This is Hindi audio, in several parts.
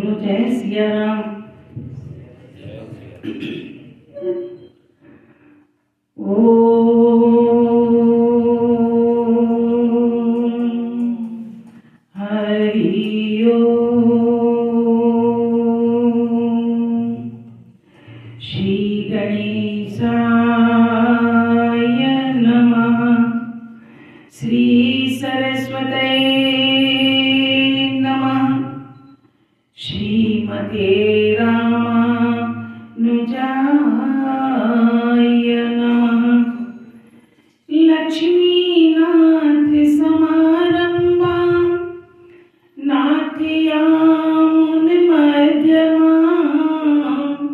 बोलो जय सिया राम। हरि ओम। श्री गणेशाय नमः। श्री सरस्वते नमः। श्रीमते रामानुजाय नमः। लक्ष्मीनाथ समारंभां नाथयामुनमध्यमाम्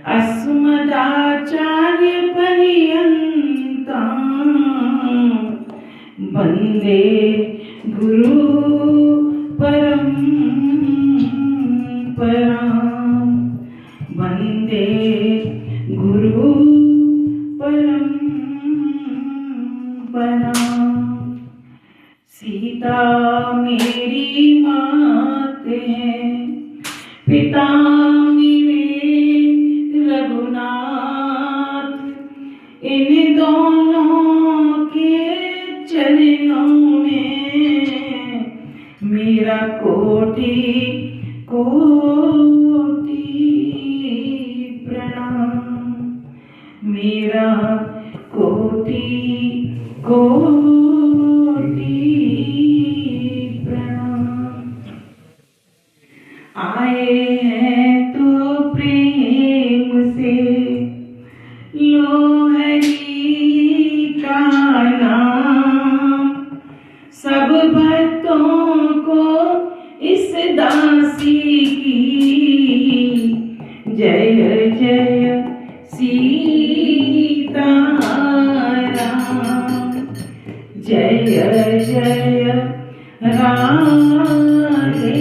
अस्मदाचार्यपर्यन्तां वन्दे गुरु परम्परां। वन्दे गुरु परम्परां। सीता मेरी मात है, पिता मेरे रघुनाथ। इन दोनों के चरणों में मेरा कोटि कोटि प्रणाम। मेरा कोटि कोटि प्रणाम। आए हैं तो प्रेम से लो हरि का नाम। सब भक्तों को इस दासी की जय जय सीताराम। जय जय राधे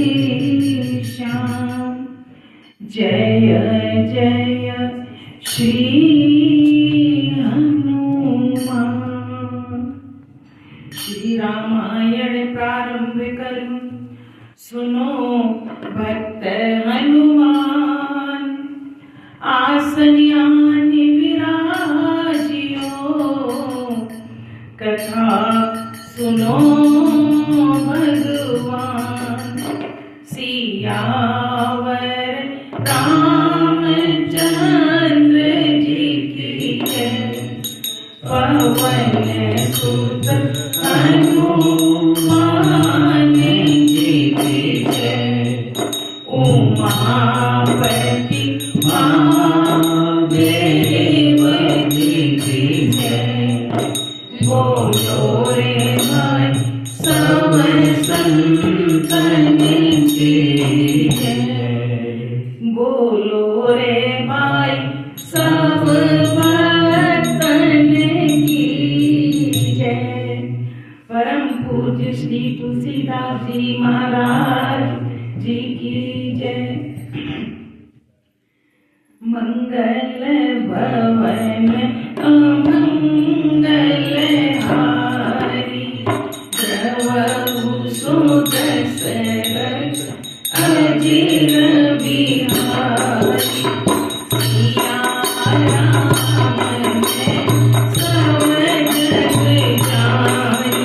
श्याम। जय जय श्री हनुमान। श्री रामायण प्रारंभ करूं, सुनो भक्त हनुमान। आसन यान विराजियो, कथा सुनो भगवान। सियावर रामचंद्र जी की जय। पवन सुत हनुमान जी की जय। उमापति महादेव जी की जय। बोलो रे भाई सब संतन की जय। बोलो रे भाई सब भक्तन की जय। परम पूज्य श्री तुलसीदास जी महाराज जी की जय। मंगल भवन अमंगल हारी, द्रवहु सुदशरथ अजिर बिहारी। सिया राम है सब जग जानी,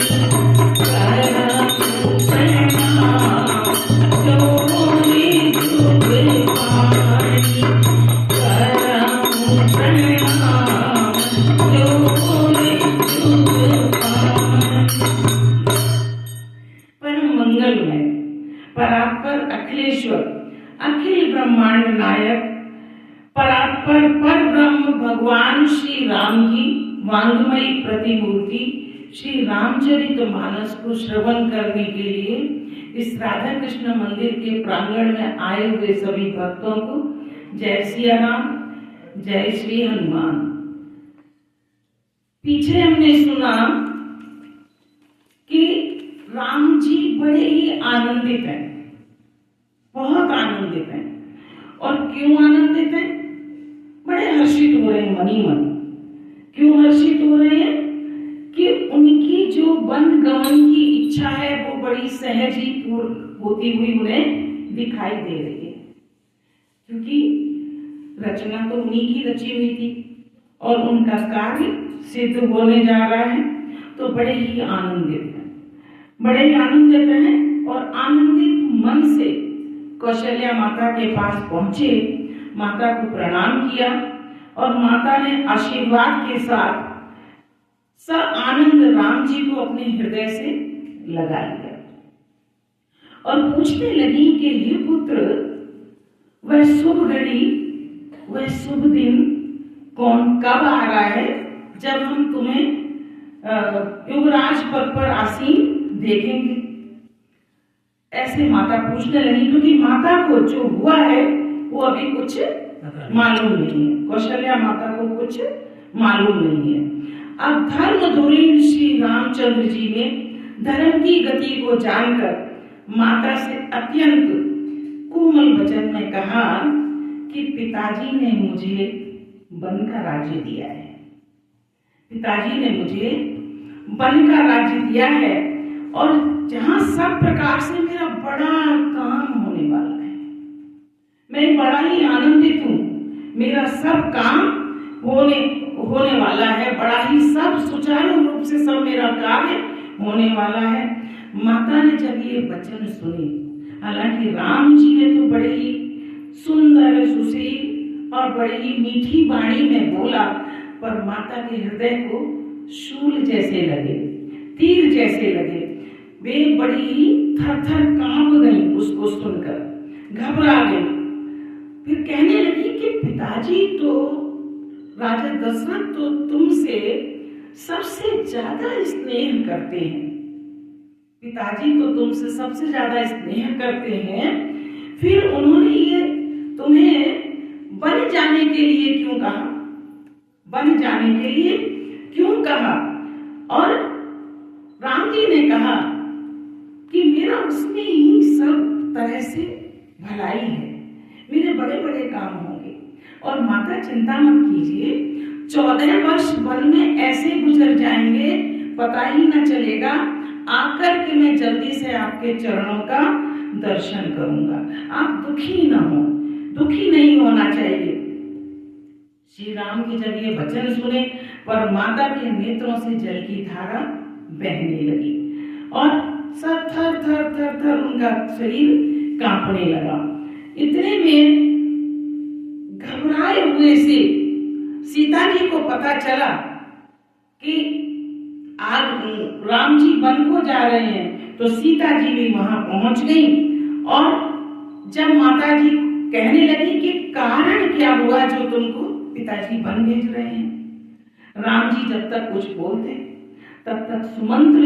करहु प्रणाम जोरी जुग पानी। करहु प्रणाम जोरी जुग पानी। परम मंगलमय परात्पर अखिलेश्वर अखिल ब्रह्मांड नायक परात्पर पर ब्रह्म भगवान श्री राम की वांगमयी प्रतिमूर्ति श्री रामचरितमानस को श्रवण करने के लिए इस राधा कृष्ण मंदिर के प्रांगण में आए हुए सभी भक्तों को जय सिया राम, जय श्री हनुमान। पीछे हमने सुना कि राम जी बड़े ही आनंदित हैं, बहुत आनंदित हैं। और क्यों आनंदित हैं? बड़े हर्षित हो रहे हैं मनी मन। क्यों हर्षित हो रहे हैं? कि उनकी जो वन गमन की इच्छा है वो बड़ी सहज ही पूर्ण होती हुई उन्हें दिखाई दे रही है। क्योंकि रचना तो उन्हीं की रची हुई थी और उनका कार्य सिद्ध होने जा रहा है। तो बड़े ही आनंदित हैं और आनंदित मन से कौशल्या माता के पास पहुंचे, माता को प्रणाम किया और माता ने आशीर्वाद के साथ आनंद राम जी को अपने हृदय से लगा लिया और पूछने लगी कि हे पुत्र, वह शुभ घड़ी, वह शुभ दिन कब आ रहा है जब हम तुम्हें युवराज पद पर आसीन देखेंगे? ऐसे माता पूछने लगी, क्योंकि माता को जो हुआ है वो अभी कुछ मालूम नहीं है। कौशल्या माता को कुछ मालूम नहीं है। अब धर्मधुरीण श्री रामचंद्र जी ने धर्म की गति को जानकर माता से अत्यंत कोमल वचन में कहा कि पिताजी ने मुझे वन का राज्य दिया है, पिताजी ने मुझे वन का राज्य दिया है और जहां सब प्रकार से मेरा बड़ा काम होने वाला है। मैं बड़ा ही आनंदित हूं, मेरा सब काम होने वाला है, बड़ा ही सब सुचारू रूप से सब मेरा कार्य होने वाला है। माता ने जब ये वचन सुने, हालांकि राम जी ने तो बड़े ही सुंदर, सुशील और बड़ी ही मीठी वाणी में बोला, पर माता के हृदय को शूल जैसे लगे, तीर जैसे लगे। वे बड़ी ही थर-थर कांप गई उसको सुनकर, घबरा गई। फिर कहने लगी कि पिताजी तो, राजा दशरथ तो तुमसे सबसे ज्यादा स्नेह करते हैं, पिताजी तो तुमसे सबसे ज्यादा स्नेह करते हैं, फिर उन्होंने ये तुम्हें वन जाने के लिए क्यों कहा? वन जाने के लिए क्यों कहा? और राम जी ने कहा कि मेरा उसमें ही सब तरह से भलाई है, मेरे बड़े बड़े काम होंगे। और माता चिंता मत कीजिए, 14 वर्ष वन में ऐसे गुजर जाएंगे पता ही न चलेगा, आकर के मैं जल्दी से आपके चरणों का दर्शन करूंगा। आप दुखी न हो, दुखी नहीं होना चाहिए। श्री राम की जब ये वचन सुने पर माता के नेत्रों से जल की धारा बहने लगी और सब थर थर थर थर उनका शरीर कांपने लगा। इतने में घबराए हुए से सीता जी को पता चला कि आज राम जी वन को जा रहे हैं, तो सीता जी भी वहां पहुंच गई और जब माता जी कहने लगी कि कारण क्या हुआ जो तुमको पिताजी वन भेज रहे हैं, राम जी जब तक कुछ बोलते तब तक सुमंत्र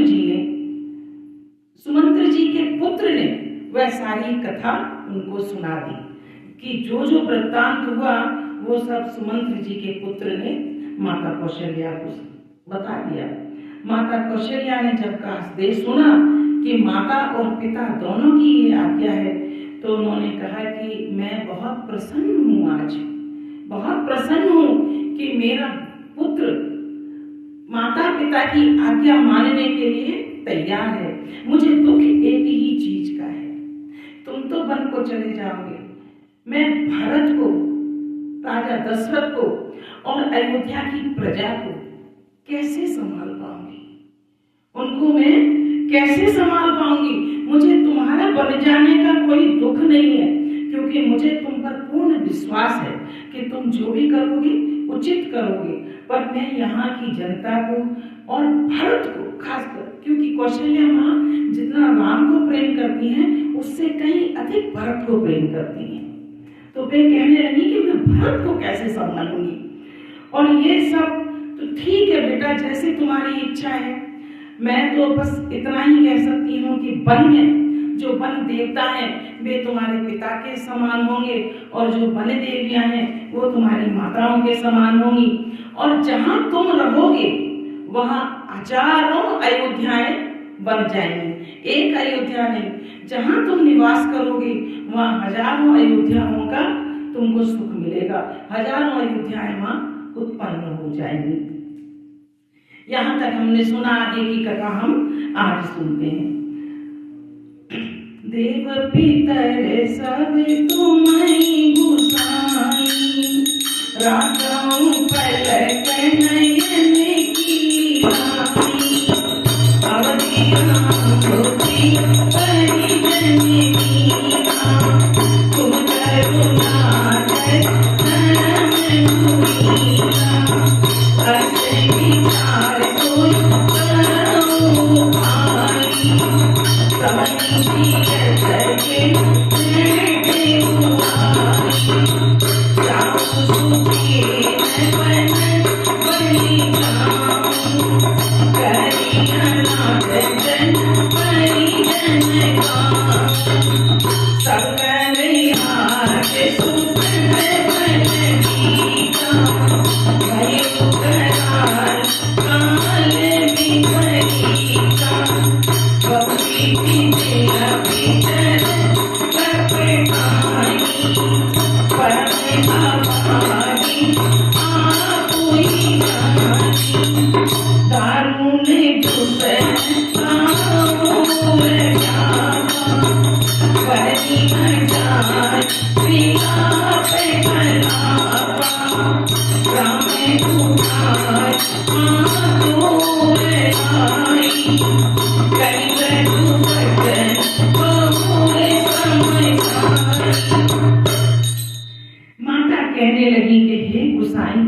जी के पुत्र ने वह सारी कथा उनको सुना दी कि जो जो वृत्तांत हुआ वो सब सुमंत्र जी के पुत्र ने माता कौशल्या को बता दिया। माता कौशल्या ने जब का आदेश सुना कि माता और पिता दोनों की ये आज्ञा है, तो उन्होंने कहा कि मैं बहुत प्रसन्न हूँ, आज बहुत प्रसन्न हूँ कि मेरा पुत्र माता पिता की आज्ञा मानने के लिए तैयार है। मुझे दुख एक ही चीज का है, तुम तो वन को चले जाओगे, मैं भारत को, राजा दशरथ को और अयोध्या की प्रजा को कैसे संभाल पाऊंगी, उनको मैं कैसे संभाल पाऊंगी। मुझे तुम्हारा बन जाने का कोई दुख नहीं है, क्योंकि मुझे तुम पर पूर्ण विश्वास है कि तुम जो भी करोगे उचित करोगे। पर मैं यहाँ की जनता को और भारत को खासकर, क्योंकि कौशल्या माँ जितना राम को प्रेम करती हैं उससे कहीं अधिक भरत को प्रेम करती हैं, तो वे कहने लगी कि मैं भरत को कैसे संभालूंगी। और ये सब तो ठीक है बेटा, जैसे तुम्हारी इच्छा है। मैं तो बस इतना ही कह सकती हूँ कि वन में जो वन देवता हैं वे तुम्हारे पिता के समान होंगे और जो वन देवियां हैं वो तुम्हारी माताओं के समान होंगी। और जहां तुम रहोगे वहां हजारों अयोध्याएं बन जाएंगी, एक अयोध्या नहीं। जहां तुम निवास करोगे वहां हजारों अयोध्याओं का तुमको सुख मिलेगा, हजारों अयोध्याएं वहां उत्पन्न हो जाएंगी। यहाँ तक हमने सुना, आगे की कथा हम आज सुनते हैं। देव पितर सब तुम्हारी गुसाई, राजाओं पलक नयन की आई, अवधियां होती परिजन मीरा, तुम करुणा धर्म मीरा, अस विचार कोई करो भाई, समझी सके बैठे हुआई, जाओ सुखी बन बलि जाऊं, करी अनाथ जन परिजन गाऊं, सकल आज सुख बन दीजा, भयो करार काल विपरीता, बबुली तेरा पितर कपटाई, परम आभारी आपुई जानी, दारुण दुसन आऊर जावा, बनी न जाय विलाप कलावा, राम तुम्हार आतुर आई, करिब दुपट बहु समझाई। माता कहने लगी कि हे गुसाई,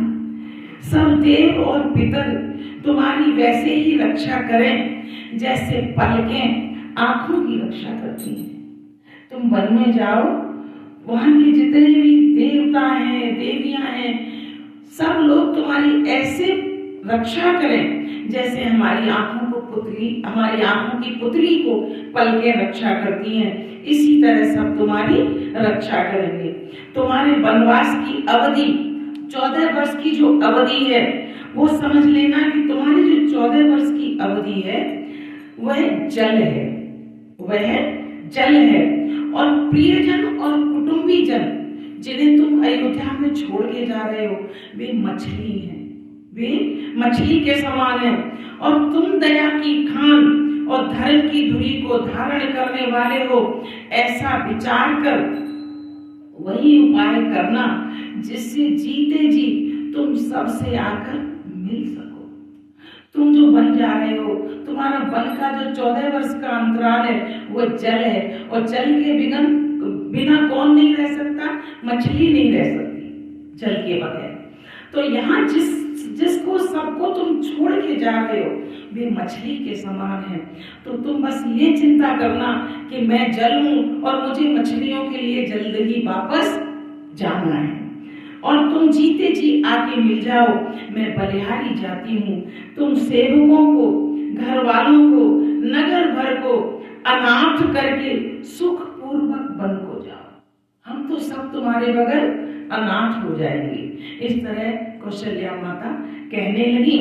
सब देव और पितर तुम्हारी वैसे ही रक्षा करें जैसे पलकें आंखों की रक्षा करती हैं। तुम वन में जाओ, वहां के जितने भी देवता हैं, देवियां हैं, सब लोग तुम्हारी ऐसे रक्षा करें जैसे हमारी आंखों की पुतली को पलकें रक्षा करती हैं, इसी तरह सब तुम्हारी रक्षा करेंगे। तुम्हारे वनवास की अवधि 14 वर्ष की जो अवधि है, वो समझ लेना कि तुम्हारी जो 14 वर्ष की अवधि है वह जल है, और प्रियजन और कुटुंबी जन जिन्हें तुम अयोध्या में छोड़ के जा रहे हो, वे मछली हैं, वे मछली के समान हैं, और तुम दया की खान और धर्म की धुरी को धारण करने वाले हो। ऐसा विचार कर वही उपाय करना जिससे जीते जी तुम सबसे आकर मिल सको। तुम जो बन जा रहे हो, तुम्हारा वन का जो 14 वर्ष का अंतराल है वो जल है, और जल के बिना कौन नहीं रह सकता? मछली नहीं रह सकती जल के बगैर। तो यहाँ जिसको सबको तुम छोड़ के जा रहे हो वे मछली के समान है। तो तुम बस ये चिंता करना कि मैं जल हूं और मुझे मछलियों के लिए जल्द ही वापस जाना है, और तुम जीते जी आके मिल जाओ। मैं बलिहारी जाती हूँ, तुम सेवकों को, घर वालों को, नगर भर को अनाथ करके सुख पूर्वक वन को जाओ। हम तो सब तुम्हारे बगैर अनाथ हो जाएंगे। इस तरह कौशल्या माता कहने लगी,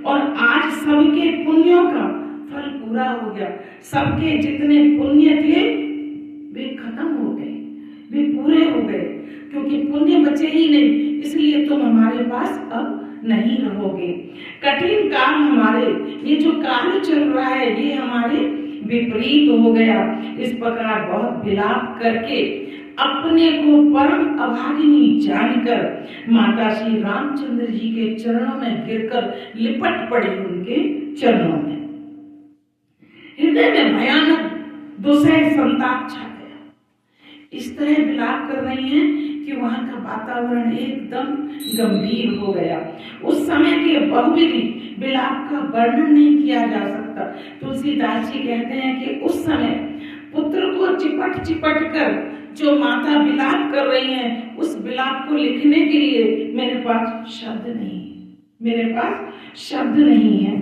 और आज सबके पुण्यों का फल पूरा हो गया। सबके जितने पुण्य थे वे खत्म हो गए, वे पूरे हो गए, क्योंकि पुण्य बचे ही नहीं, इसलिए तुम हमारे पास अब नहीं रहोगे। कठिन काल हमारे, ये जो काल चल रहा है ये हमारे विपरीत हो गया। इस प्रकार बहुत विलाप करके अपने को परम अभागिनी जानकर माता श्री रामचंद्र जी के चरणों में गिरकर लिपट पड़ी उनके चरणों में। हृदय में भयानक दुसह संताप छा गया। इस तरह विलाप कर रही हैं कि वहां का वातावरण एकदम गंभीर हो गया। उस समय के बहुविधि विलाप का वर्णन नहीं किया जा सकता। तुलसीदास जी कहते हैं कि उस समय पुत्र को चिपट कर जो माता विलाप कर रही हैं, उस विलाप को लिखने के लिए मेरे पास शब्द नहीं है।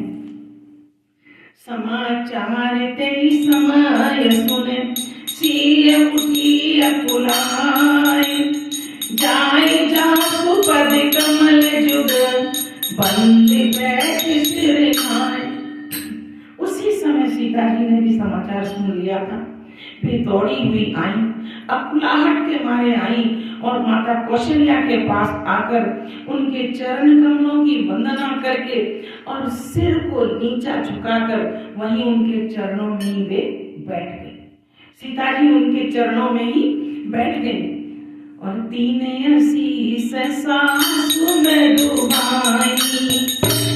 समाचार ते समय सुने, सिय उठी अकुलाय, जाय जासु पद कमल जुग, बंद बैठ सिर खाए। उसी समय सीता जी ने भी समाचार सुन लिया था। वे दौड़ी हुई आई, अकुलाहट के मारे आई, और माता कौशल्या के पास आकर उनके चरण कमलों की वंदना करके और सिर को नीचा झुकाकर वहीं उनके चरणों में ही वे बैठ गए। सीता जी उनके चरणों में ही बैठ गए और तीन शीस सासु में डुबाई,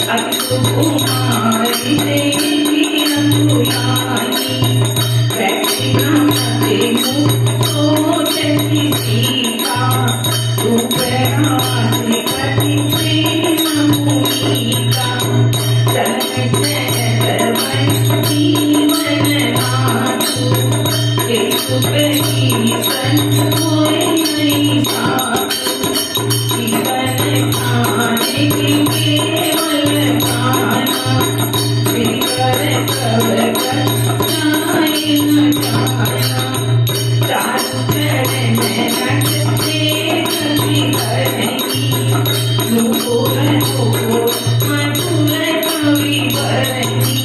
अब तुम्हारी देवी अनुयायी, बैठी ना मते सोचती सीता, उपरासी पति प्रेम मुनीका, जन्म जय जीवन नाथु, एक बेटी सन कोई नहीं साथु, जीवन खाने की केवल खाना, बिगर सब जाए न जाना, चारु चरण रटते कभी करेगी, नुपुर नुपुर मधुर कवि बरगी,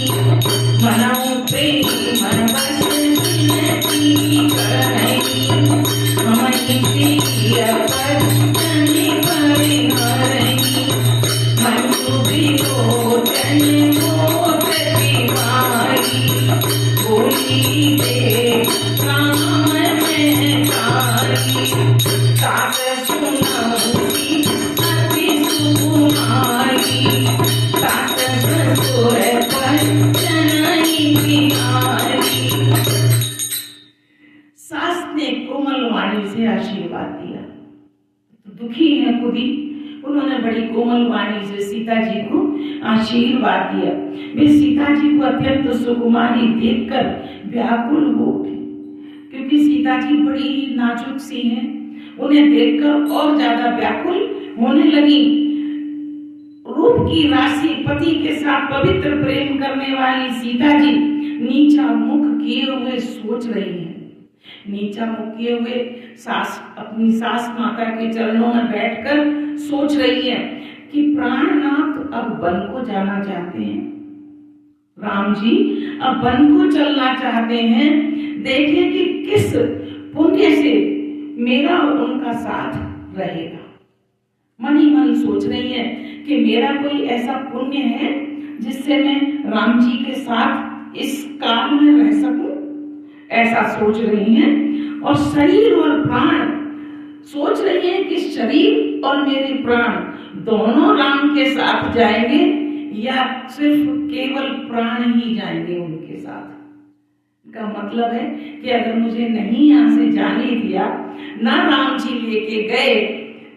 मनाऊ प्रेम बस विनती करेगी, हमारी प्रिय बचन परिहरेगी, मंजू विलोचन मोट बिहारी, बोली दे राम में कारी, सास सुनौसी अति सुकुमारी, सास ससुर बचन बिहारी। सास ने कोमल वाणी से आशीर्वाद दिया, दुखी है खुद ही, उन्होंने बड़ी कोमल वाणी से सीता जी को आशीर्वाद दिया। वे सीता जी को अत्यंत सुकुमारी देखकर व्याकुल हो उठी, क्योंकि सीता जी बड़ी ही नाजुक सी हैं। उन्हें देखकर और ज्यादा व्याकुल होने लगी। रूप की राशि पति के साथ पवित्र प्रेम करने वाली सीता जी नीचा मुख किए हुए सोच रही हैं। नीचा मुख किए हुए अपनी सास माता के चरणों में बैठकर सोच रही है कि प्राणनाथ अब वन को जाना चाहते हैं, राम जी अब वन को चलना चाहते हैं, देखें कि किस पुण्य से मेरा उनका साथ रहेगा। मन ही मन सोच रही है कि मेरा कोई ऐसा पुण्य है जिससे मैं राम जी के साथ इस काल में रह सकूं, ऐसा सोच रही हैं। और शरीर और प्राण सोच रही है कि शरीर और मेरे प्राण दोनों राम के साथ जाएंगे या सिर्फ केवल प्राण ही जाएंगे उनके साथ। का मतलब है कि अगर मुझे नहीं यहाँ से जाने दिया, ना राम जी लेके गए,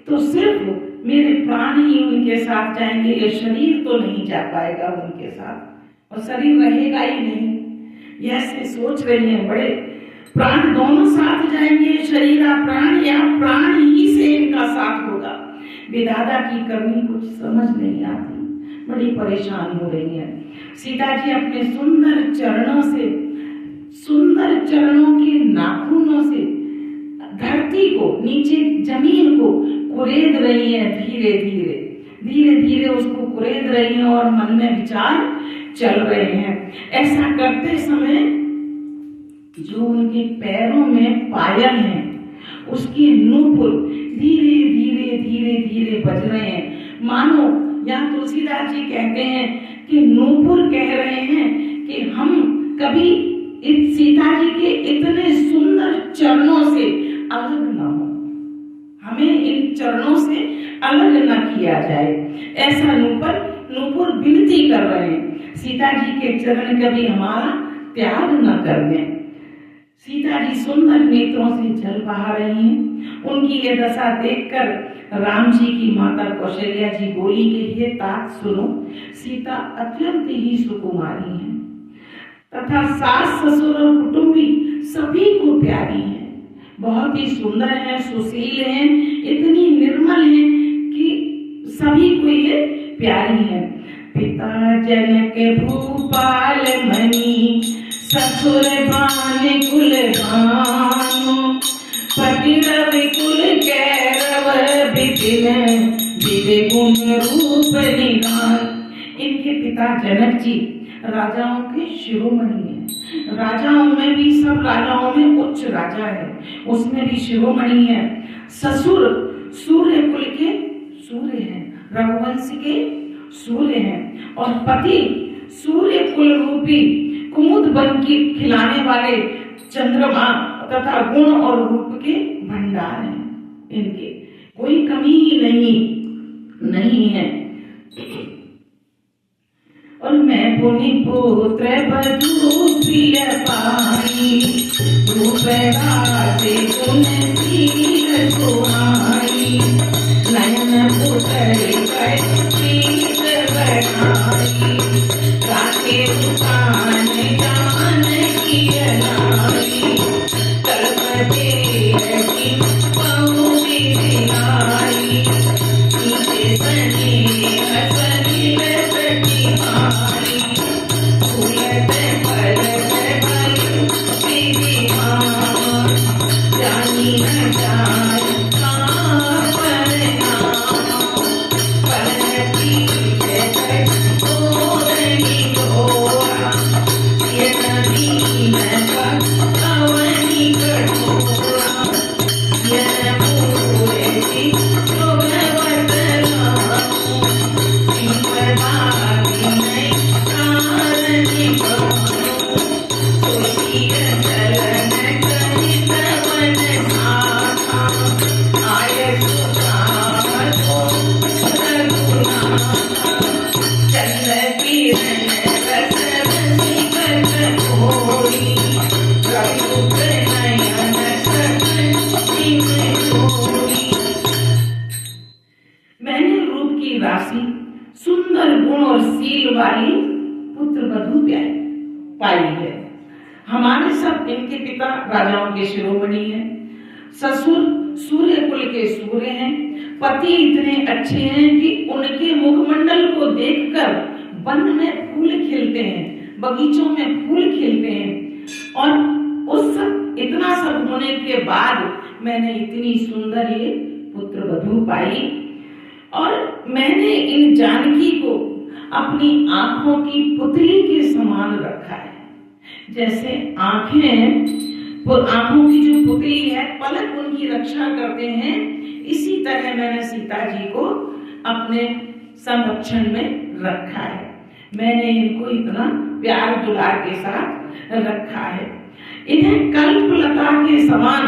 तो सिर्फ मेरे प्राण ही उनके साथ जाएंगे, ये शरीर तो नहीं जा पाएगा उनके साथ और शरीर रहेगा ही नहीं। ऐसे सोच रही हैं। बड़े प्राण दोनों साथ जाएंगे, शरीर प्राण या प्राण ही से इनका साथ होगा। विधाता की करनी कुछ समझ नहीं आती, बड़ी परेशान हो रही है। सीता जी अपने सुंदर चरणों के नाखूनों से धरती को, नीचे जमीन को कुरेद रही है। धीरे धीरे उसको कुरेद रही है और मन में विचार चल रहे हैं। ऐसा करते समय जो उनके पैरों में पायल है, उसकी नूपुर धीरे बज रहे हैं। मानो यहाँ तुलसीदास जी कहते हैं कि नूपुर कह रहे हैं कि हम कभी इस सीता जी के इतने सुंदर चरणों से अलग न हो, हमें इन चरणों से अलग न किया जाए, ऐसा नूपुर विनती कर रहे हैं। सीता जी के चरण कभी हमारा त्याग न कर दें। सीता जी सुंदर नेत्रों से जल बहा रही हैं। उनकी ये दशा देखकर राम जी की माता कौशल्या जी बोली कि ये तात सुनो, सीता अत्यंत ही सुकुमारी है तथा सास ससुर और कुटुंबी सभी को प्यारी है, बहुत ही सुंदर है, सुशील है, इतनी निर्मल है कि सभी को ये प्यारी है। पिता जनक भूपाल मणि, ससुर भान कुल भानु, पति रवि कुल कैरव विपिन, विदे गुण रूप निधान। इनके पिता जनक जी राजाओं के शिरोमणि हैं। राजाओं में भी, सब राजाओं में उच्च राजा है, उसमें भी शिरोमणि है। ससुर सूर्य कुल के सूर्य हैं, रघुवंश के सूर्य हैं। और पति सूर्य कुल रूपी कुमुद वन की खिलाने वाले चंद्रमा तथा गुण और रूप के भंडार हैं। इनके कोई कमी नहीं है। और मैं पुनि पुत्र बधू प्रिय पाई, रूप राशि गुण शील सुहाई, नयन पुतरि कर प्रीत बढ़ाई, राखे दुकान जान की अलाई, कल्पते रही बहु विधिलाई, नीचे सनी हसनी प्रतिमाई, फूलत फलत भई विधिमान, जानी न जान का परिणाम, पलती जगत गोरनी गोरा, ये नदीन कवनी कठोरा, ये पूरे भगवत रामो, सिंहदारी नहीं कारणी बानो, सोचिय चलन कहित वन साथा, आय सुधार रघुनाथा, चंद्र किरण रस रसिकत होई, रघुक नयन सकल सिंह जोई। मैंने रूप की राशि, सुंदर गुण और सील वाली पुत्र वधू पाई है। हमारे सब इनके पिता राजाओं के शिरोमणि हैं, ससुर सूर्य कुल के सूर्य हैं, पति इतने अच्छे हैं कि उनके मुखमंडल को देखकर वन में फूल खिलते हैं, बगीचों में फूल खिलते हैं। और उस सब इतना सब होने के बाद मैंने इतनी सुंदर ये पुत्र वधू पाई। और मैंने इन जानकी को अपनी आंखों की पुतली के समान रखा है। जैसे आंखों की जो पुतली है, पलक उनकी रक्षा करते हैं, इसी तरह मैंने सीता जी को अपने संरक्षण में रखा है। मैंने इनको इतना प्यार दुलार के साथ रखा है। इन्हें कल्पलता के समान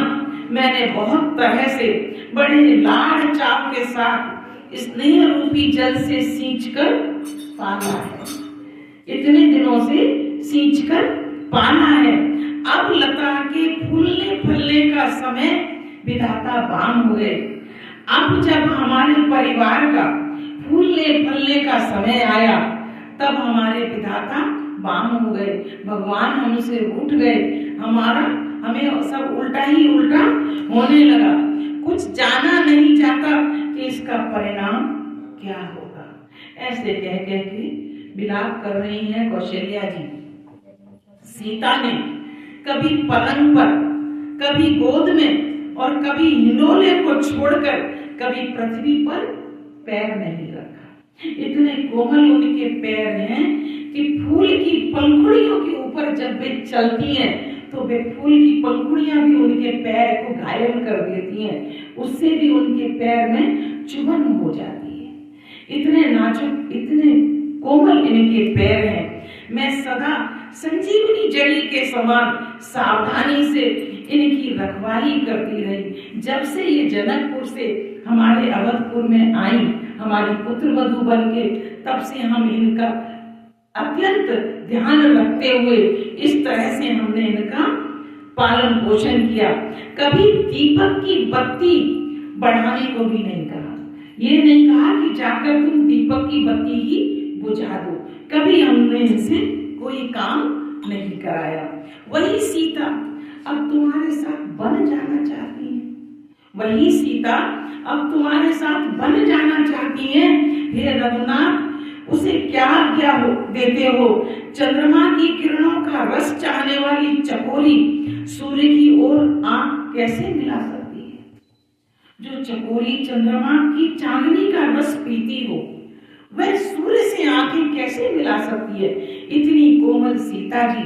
मैंने बहुत तरह से बड़े लाड़ चाव के साथ स्नेह रूपी जल से सींचकर पाला है। इतने दिनों से सींचकर पाना है। अब लता के फूलने फलने का समय विधाता बाम हुए। अब जब हमारे परिवार का फूलने फलने का समय आया, तब हमारे विधाता बाम हो गए, भगवान हमसे रूठ गए। हमें सब उल्टा ही उल्टा होने लगा। कुछ जाना नहीं जाता कि इसका परिणाम क्या होगा। ऐसे कह कह के विलाप कर रही हैं कौशल्या जी। सीता ने कभी पलंग पर, कभी गोद में और कभी हिंडोले को छोड़कर कभी पृथ्वी पर पैर नहीं रखा। इतने कोमल उनके पैर हैं कि फूल की पंखुड़ियों के ऊपर जब वे चलती हैं तो वे फूल की पंखुड़ियां भी उनके पैर को घायल कर देती हैं, उससे भी उनके पैर में चुभन हो जाती है। इतने नाजुक, इतने कोमल इनके पैर हैं। मैं सदा संजीवनी जड़ी के समान सावधानी से इनकी रखवाली करती रही। जब से ये जनकपुर से हमारे अवधपुर में आई, हमारी पुत्र वधू बनके, तब से हम इनका अत्यंत ध्यान रखते हुए इस तरह से हमने इनका पालन पोषण किया। कभी दीपक की बत्ती बढ़ाने को भी नहीं कहा। ये नहीं कहा कि जाकर तुम दीपक की बत्ती ही बुझा दो। कभी हमने इनसे कोई काम नहीं कराया। वही सीता अब तुम्हारे साथ बन जाना चाहती है। वही सीता अब तुम्हारे साथ बन जाना चाहती है। हे रघुनाथ, उसे क्या आज्ञा देते हो? चंद्रमा की किरणों का रस चाहने वाली चकोरी सूर्य की ओर आंख कैसे मिला सकती है? जो चकोरी चंद्रमा की चांदनी का रस पीती हो, वह सूर्य से आंखें कैसे मिला सकती है? इतनी कोमल सीता जी,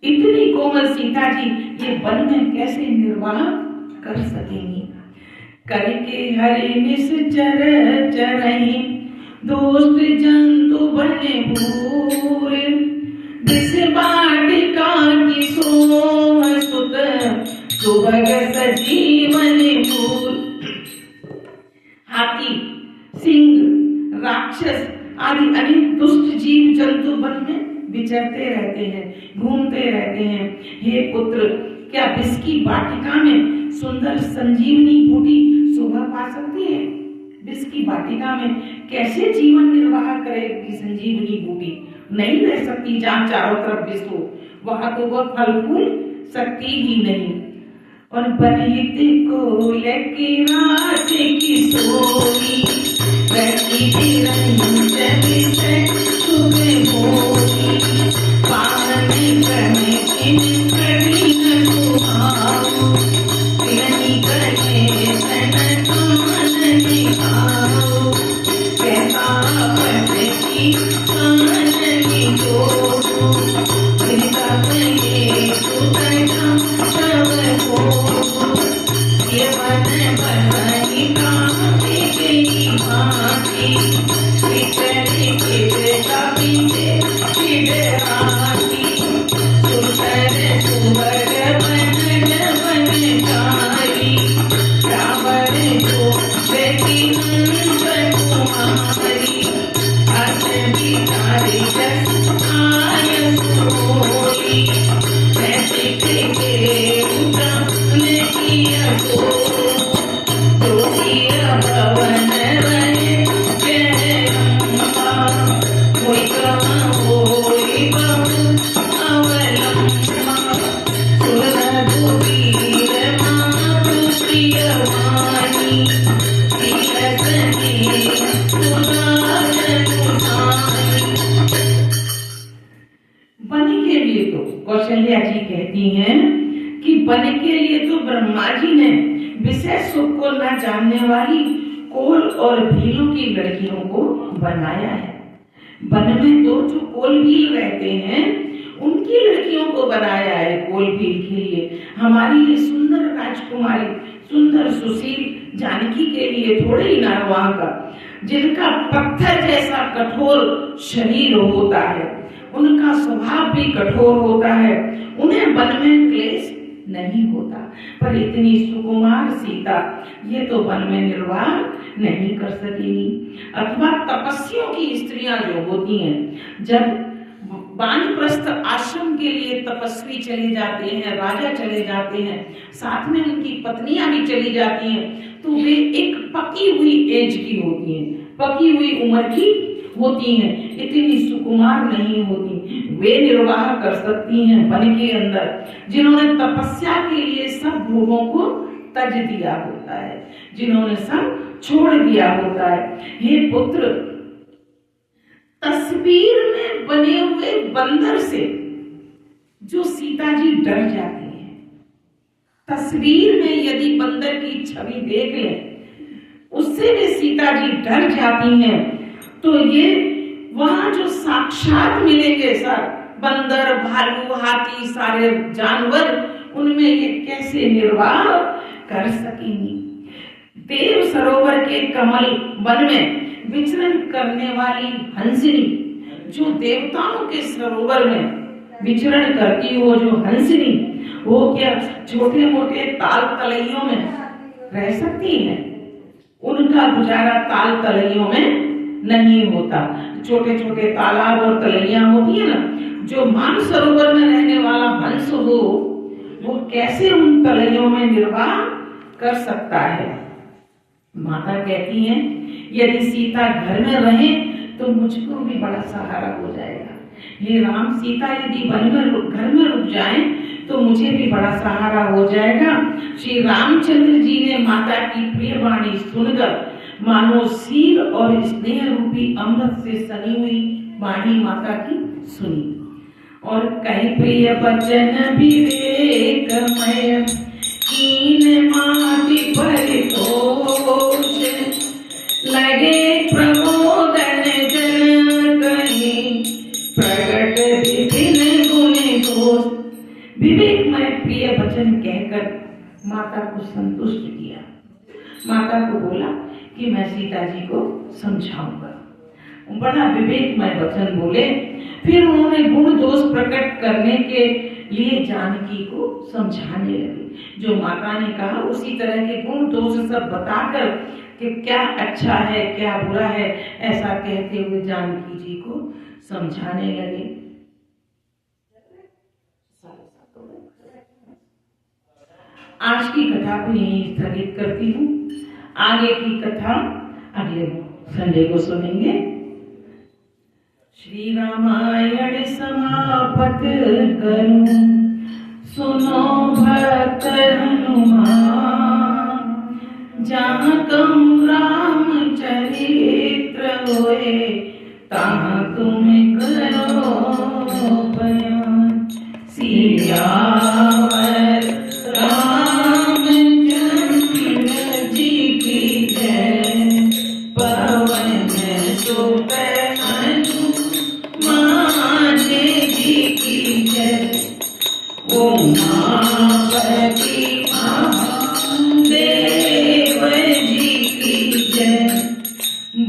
इतनी कोमल सीता जी ये वन में कैसे निर्वाह कर सकेंगी? करके हरि निश्चर चरहि, दोस्त जंतु बने भूर, जिस बाटिका की सोह सुभग सजीवन मूल। हाथी, सिंह, राक्षस आदि अनेक दुष्ट जीव जंतु वन में विचरते रहते हैं, घूमते रहते हैं। हे पुत्र, क्या विष की वाटिका में सुंदर संजीवनी बूटी शोभा पा सकती है? विष की वाटिका में कैसे जीवन निर्वाह करेगी संजीवनी बूटी? नहीं रह सकती। जहाँ चारों तरफ विष हो वहां तो वह फल फूल सकती ही नहीं। और बनहित को लेके रात की सोई, रहती निरंजन से सुबह होई, पानी करने की कड़ी न सुहाओ, तिलनी करे सन कान दिखाओ, कहता बस की कान की जोड़ो, जिनका कहे सुतरा सब हो, ये बन बनाई कांति की भांति, बिचरी बिचरा पीछे चिड़ाती, सुतर सुवर बन बनकारी, रावण को बेटी कुमारी, अस बिचारी जस आय सोई, मैं सिख के उठान किया को, जोगिया भवन रहे जय अम्बा, कोई कहाँ होई बहु अवलंबा, सुरघुवीर मातु प्रियवाणी, तीरथ सुधार तुझानी। वन के लिए तो कौशल्या जी कहती हैं कि वन के लिए तो ब्रह्मा जी ने विशेष सुख को न जानने वाली कोल और भीलों की लड़कियों को बनाया है। वन में तो जो कोल भील रहते हैं उनकी लड़कियों को बनाया है कोल भील के लिए। हमारी ये सुंदर राजकुमारी, सुंदर सुशील जानकी के लिए थोड़े ही ना वहां का, जिनका पत्थर जैसा कठोर शरीर होता है, उनका स्वभाव भी कठोर होता है, उन्हें वन में क्लेश नहीं होता। पर इतनी सुकुमार सीता ये तो वन में निर्वाह नहीं कर सकेगी। अथवा तपस्वियों की स्त्रियां जो होती हैं, जब वानप्रस्थ आश्रम के लिए तपस्वी चले जाते हैं, राजा चले जाते हैं, साथ में उनकी पत्नियां भी चली जाती हैं, तो वे एक पकी हुई एज की होती हैं, पकी हुई उम्र की होती हैं, इतनी सुकुमार नहीं होती। वे निर्वाह कर सकती हैं वन के अंदर, जिन्होंने तपस्या के लिए सब भोगों को तज दिया होता है, जिन्होंने सब छोड़ दिया होता है। हे पुत्र, तस्वीर में बने हुए बंदर से जो सीता जी डर जाती हैं, तस्वीर में यदि बंदर की छवि देख लें उससे भी सीता जी डर जाती हैं, तो ये वहां जो साक्षात मिलेंगे सर बंदर, भालू, हाथी, सारे जानवर, उनमें ये कैसे निर्वाह कर सकेंगी। देव सरोवर के कमल वन में विचरण करने वाली हंसिनी, जो देवताओं के सरोवर में विचरण करती हो जो हंसिनी, वो क्या छोटे मोटे ताल तलैयों में रह सकती है? उनका गुजारा ताल तलैयों में नहीं होता। छोटे छोटे तालाब और तलैया होती है ना, जो मानसरोवर में रहने वाला हंस हो वो कैसे उन तलैयों में निर्वाह कर सकता है? माता कहती हैं यदि सीता घर में रहे तो मुझको भी बड़ा सहारा हो जाएगा। ये राम सीता यदि वन में घर में रुक जाएं तो मुझे भी बड़ा सहारा हो जाएगा। श्री रामचंद्र जी ने माता की प्रिय वाणी सुनकर मानो सील और स्नेह रूपी अमृत से सनी हुई वाणी माता की सुनी और कई प्रिय वचन विवेकमय कीन माति परितोष लगे प्रबोधन जन कहीं प्रगट विभिन्न गुण दोष। विवेकमय प्रिय वचन कहकर माता को संतुष्ट किया। माता को बोला कि मैं सीता जी को समझाऊंगा। बड़ा विवेकमय वचन बोले। फिर उन्होंने गुण दोष प्रकट करने के लिए जानकी को समझाने लगे। जो माता ने कहा उसी तरह के गुण दोष सब बताकर कि क्या अच्छा है क्या बुरा है, ऐसा कहते हुए जानकी जी को समझाने लगे। आज की कथा को यहीं स्थगित करती हूँ। आगे की कथा अगले संडे को सुनेंगे। श्री रामायण समापत करूं, सुनो भक्त हनुमान। जहाँ कम राम चरित्र होए, तहाँ तुम करो बयान। सियावर रामचंद्र जी की जय। पवन सुत हनुमान जी की जय। उमापति महादेव जी की जय।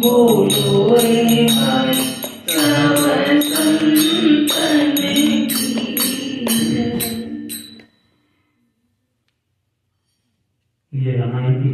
बोलो रे हरि सब संतन की जय। ये रामायण की